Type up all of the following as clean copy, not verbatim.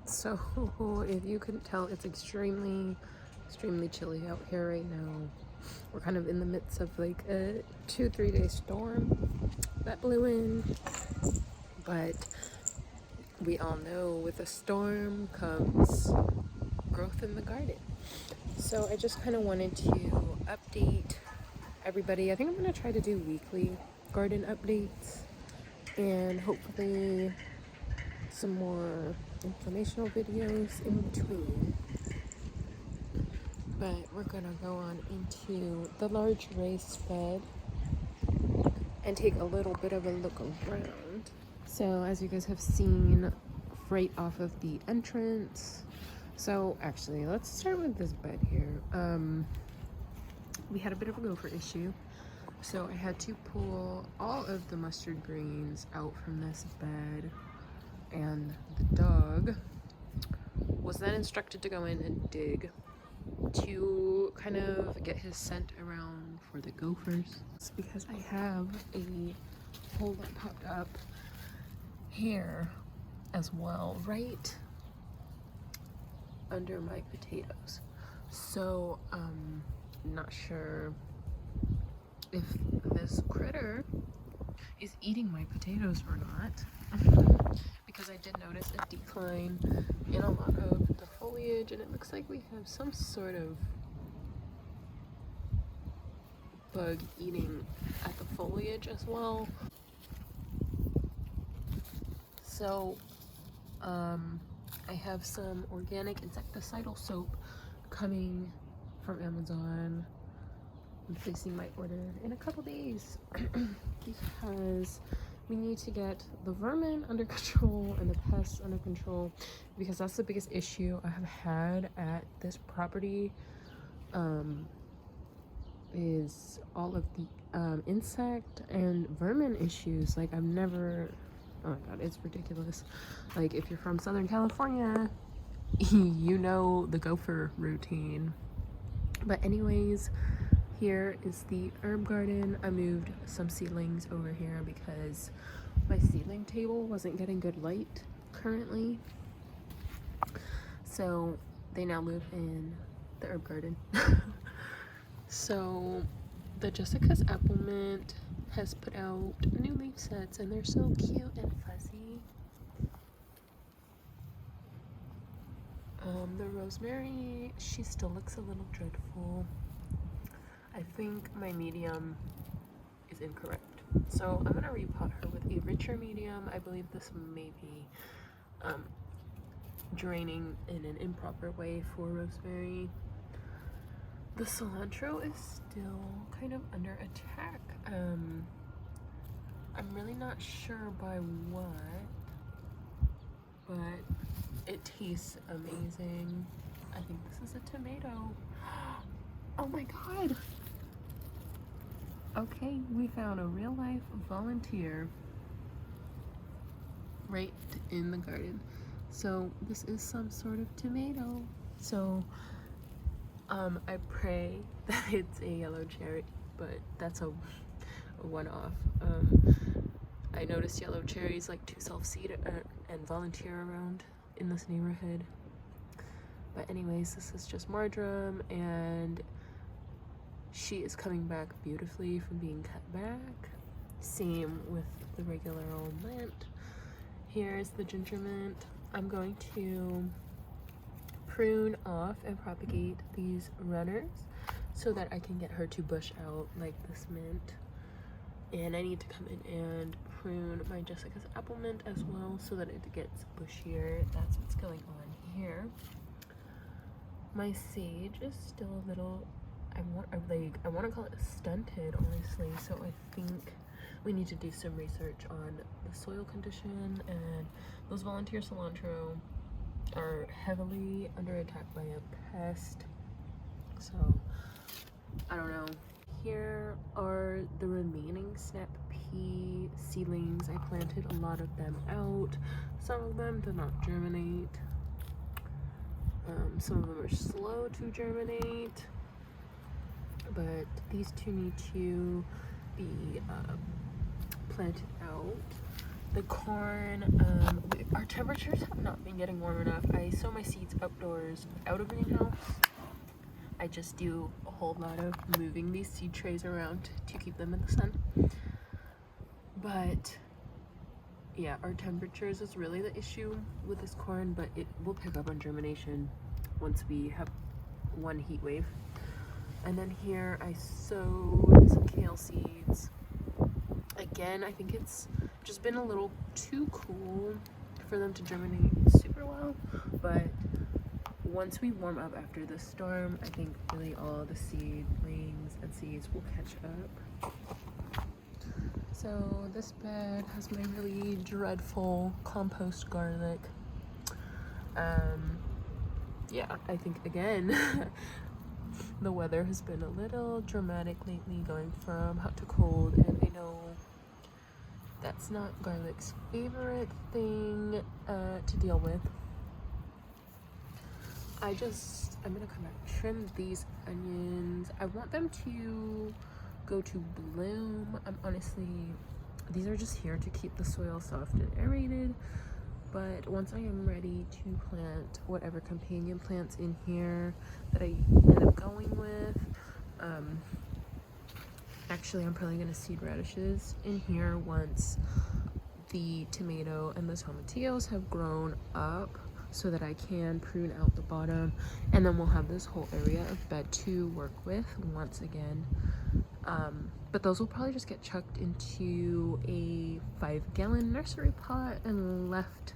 So if you couldn't tell, it's extremely chilly out here right now. We're kind of in the midst of like a 2-3 day storm that blew in, but we all know with a storm comes growth in the garden. So I just kind of wanted to update everybody. I think I'm going to try to do weekly garden updates and hopefully some more informational videos in between. But we're gonna go on into the large raised bed and take a little bit of a look around. So as you guys have seen right off of the entrance, so actually let's start with this bed here. We had a bit of a gopher issue, so I had to pull all of the mustard greens out from this bed, and the dog was then instructed to go in and dig to kind of get his scent around for the gophers. It's because I have a hole that popped up here as well, right under my potatoes. So not sure if this critter is eating my potatoes or not, because I did notice a decline in a lot of the foliage, and it looks like we have some sort of bug eating at the foliage as well. So I have some organic insecticidal soap coming from Amazon. I'm placing my order in a couple days because we need to get the vermin under control and the pests under control, because that's the biggest issue I have had at this property, is all of the insect and vermin issues. Like, I've never, oh my god, it's ridiculous. Like, if you're from Southern California, you know the gopher routine. But anyways, here is the herb garden. I moved some seedlings over here because my seedling table wasn't getting good light currently. So they now live in the herb garden. So the Jessica's apple mint has put out new leaf sets, and they're so cute and fuzzy. The rosemary, she still looks a little dreadful. I think my medium is incorrect, so I'm gonna repot her with a richer medium. I believe this may be draining in an improper way for rosemary. The cilantro is still kind of under attack. I'm really not sure by what, but it tastes amazing. I think this is a tomato. Oh my god! Okay, we found a real life volunteer right in the garden. So this is some sort of tomato. So I pray that it's a yellow cherry, but that's a one-off. I noticed yellow cherries like to self-seed and volunteer around in this neighborhood. But anyways, this is just marjoram, and she is coming back beautifully from being cut back. Same with the regular old mint. Here's the ginger mint. I'm going to prune off and propagate these runners so that I can get her to bush out like this mint. And I need to come in and prune my Jessica's apple mint as well so that it gets bushier. That's what's going on here. My sage is still a little, I want to call it stunted, honestly. So I think we need to do some research on the soil condition, and those volunteer cilantro are heavily under attack by a pest. So I don't know. Here are the remaining snap pea seedlings. I planted a lot of them out. Some of them did not germinate. Some of them are slow to germinate, but these two need to be planted out. The corn, our temperatures have not been getting warm enough. I sow my seeds outdoors without a greenhouse. I just do a whole lot of moving these seed trays around to keep them in the sun. But yeah, our temperatures is really the issue with this corn, but it will pick up on germination once we have one heat wave. And then here I sowed some kale seeds. Again, I think it's just been a little too cool for them to germinate super well, but once we warm up after the storm, I think really all the seedlings and seeds will catch up. So this bed has my really dreadful compost garlic. Yeah, I think again the weather has been a little dramatic lately, going from hot to cold, and I know that's not garlic's favorite thing to deal with. I'm gonna come back, trim these onions. I want them to go to bloom. Honestly, these are just here to keep the soil soft and aerated, but once I am ready to plant whatever companion plants in here that I end up going with, actually I'm probably gonna seed radishes in here once the tomato and the tomatillos have grown up, so that I can prune out the bottom, and then we'll have this whole area of bed to work with once again. But those will probably just get chucked into a 5-gallon nursery pot and left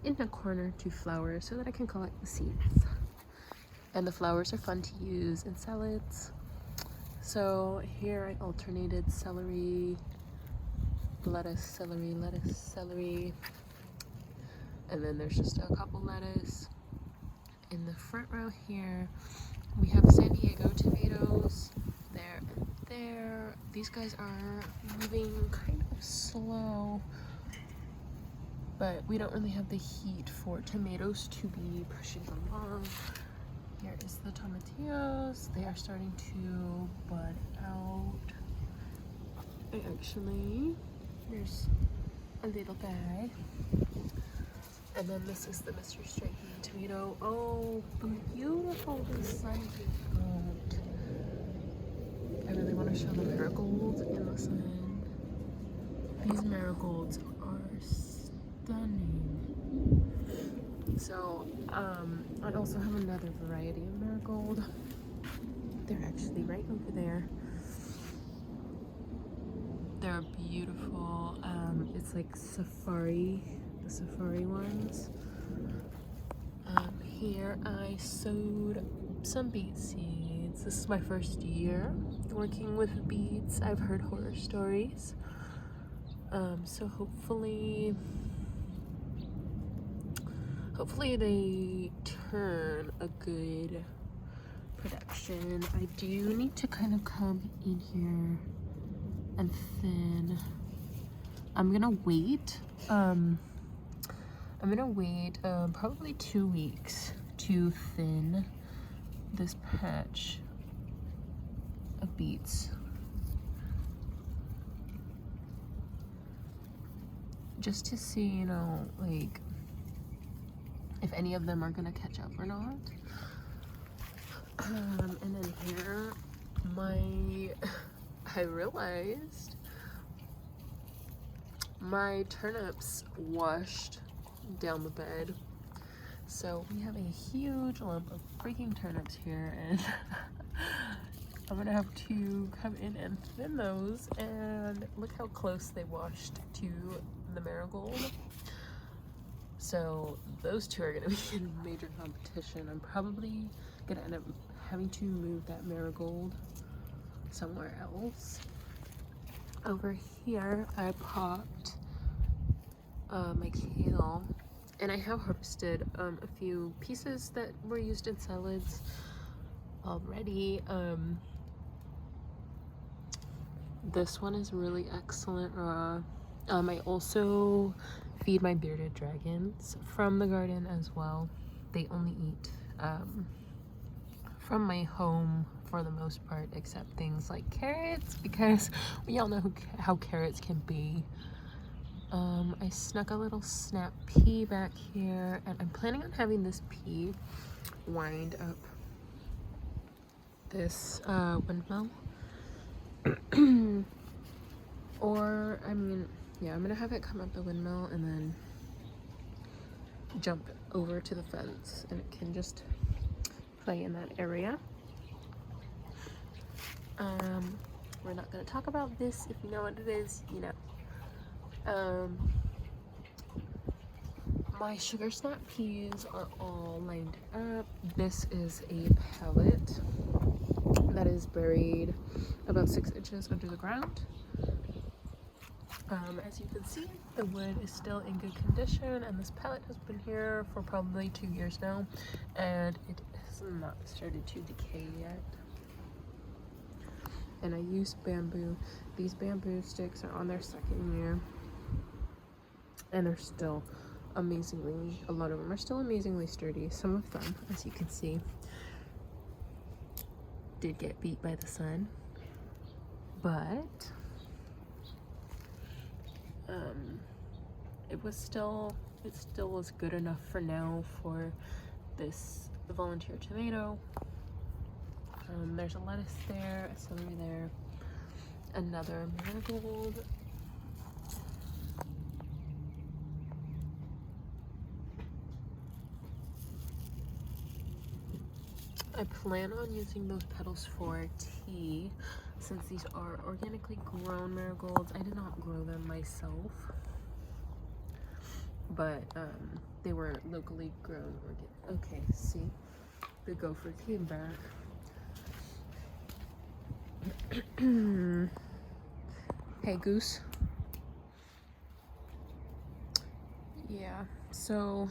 in a corner to flower so that I can collect the seeds. And the flowers are fun to use in salads. So here I alternated celery, lettuce, celery, and then there's just a couple lettuce. In the front row here, we have San Diego tomatoes, there and there. These guys are moving kind of slow, but we don't really have the heat for tomatoes to be pushing along. Here is the tomatillos. They are starting to bud out. There's a little guy. And then this is the Mr. Striking tomato. Oh, beautiful the sun came out. I really want to show the marigolds in the sun. These marigolds are stunning. So, I also have another variety of marigold. They're actually right over there. They're beautiful. It's like safari, the safari ones. Here I sowed some beet seeds. This is my first year working with beets. I've heard horror stories. So hopefully they turn a good production. I do need to kind of come in here and thin. I'm gonna wait probably 2 weeks to thin this patch of beets, just to see, you know, like if any of them are gonna catch up or not. And then here, I realized my turnips washed down the bed. So we have a huge lump of freaking turnips here, and I'm gonna have to come in and thin those, and look how close they washed to the marigold. So those two are gonna be in major competition. I'm probably gonna end up having to move that marigold somewhere else. Over here I popped my kale, and I have harvested a few pieces that were used in salads already. This one is really excellent raw. I also feed my bearded dragons from the garden as well. They only eat from my home for the most part, except things like carrots, because we all know how carrots can be I snuck a little snap pea back here, and I'm planning on having this pea wind up this windmill. Or, I mean, yeah, I'm gonna have it come up the windmill and then jump over to the fence, and it can just play in that area. We're not gonna talk about this. If you know what it is, you know. My sugar snap peas are all lined up. This is a pellet that is buried about 6 inches under the ground. As you can see, the wood is still in good condition, and this pellet has been here for probably 2 years now, and it has not started to decay yet. And I use bamboo. These bamboo sticks are on their 2nd year, and they're still amazingly, a lot of them are still amazingly sturdy. Some of them, as you can see, did get beat by the sun, but it still was good enough for now for this volunteer tomato. There's a lettuce there, a celery there, another marigold. I plan on using those petals for tea, since these are organically grown marigolds. I did not grow them myself, but they were locally grown organic. Okay, see, the gopher came back. Hey, goose. Yeah, so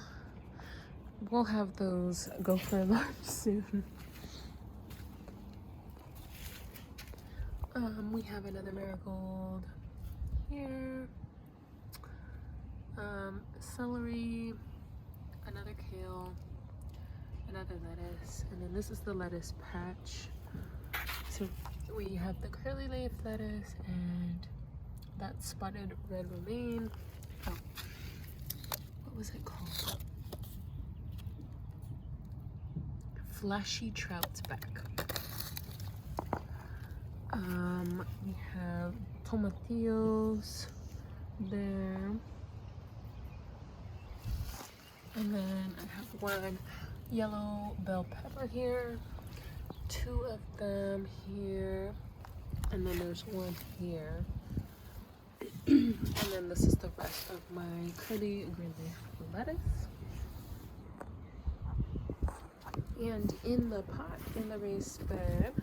we'll have those gopher alarms soon. We have another marigold here, celery, another kale, another lettuce, and then this is the lettuce patch. So we have the curly leaf lettuce and that spotted red romaine. Oh, what was it called? Flashy trout's back. We have tomatillos there, and then I have one yellow bell pepper here, 2 of them here, and then there's one here. And then this is the rest of my curly green leaf lettuce. And in the pot, in the raised bed,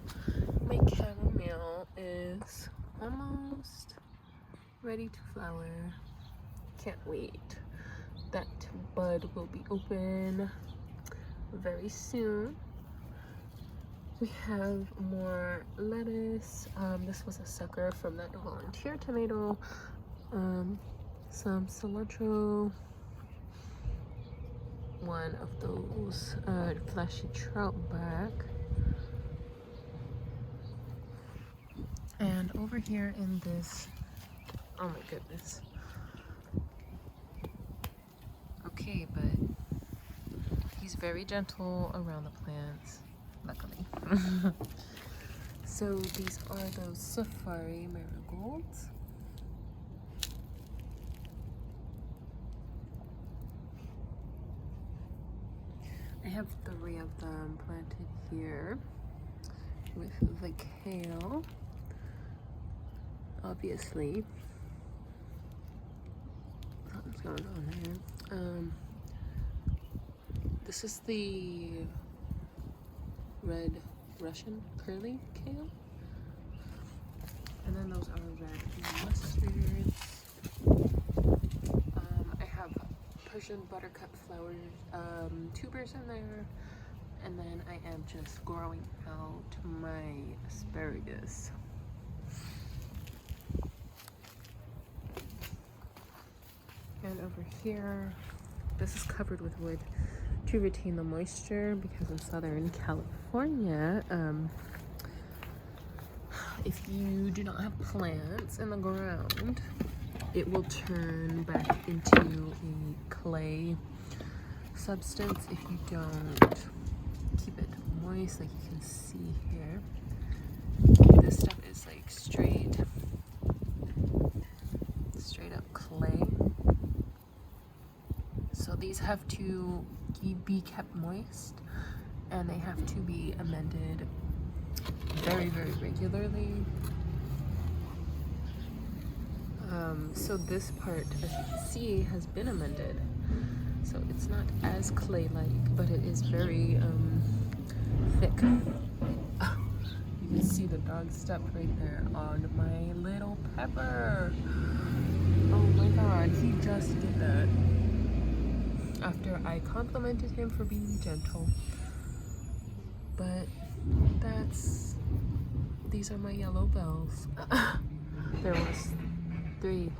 my chamomile is almost ready to flower. Can't wait. That bud will be open very soon. We have more lettuce. This was a sucker from that volunteer tomato. Some cilantro. One of those flashy trout back. And over here in this, oh my goodness. Okay, but he's very gentle around the plants, luckily. So these are those safari marigolds. I have 3 of them planted here with the kale, obviously. Something's going on here. This is the red Russian curly kale. And then those are red mustards. I have Persian buttercup flower tubers in there, and then I am just growing out my asparagus. And over here, this is covered with wood to retain the moisture, because in Southern California, if you do not have plants in the ground, it will turn back into a clay substance if you don't keep it moist, like you can see here. This stuff is like straight up clay. So these have to be kept moist, and they have to be amended very, very regularly. So this part, as you can see, has been amended. So it's not as clay-like, but it is very thick. You can see the dog step right there on my little pepper. Oh my god, he just did that. After I complimented him for being gentle. But these are my yellow bells. There was 3.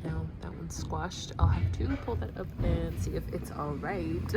Now that one's squashed. I'll have to pull that up and see if it's all right.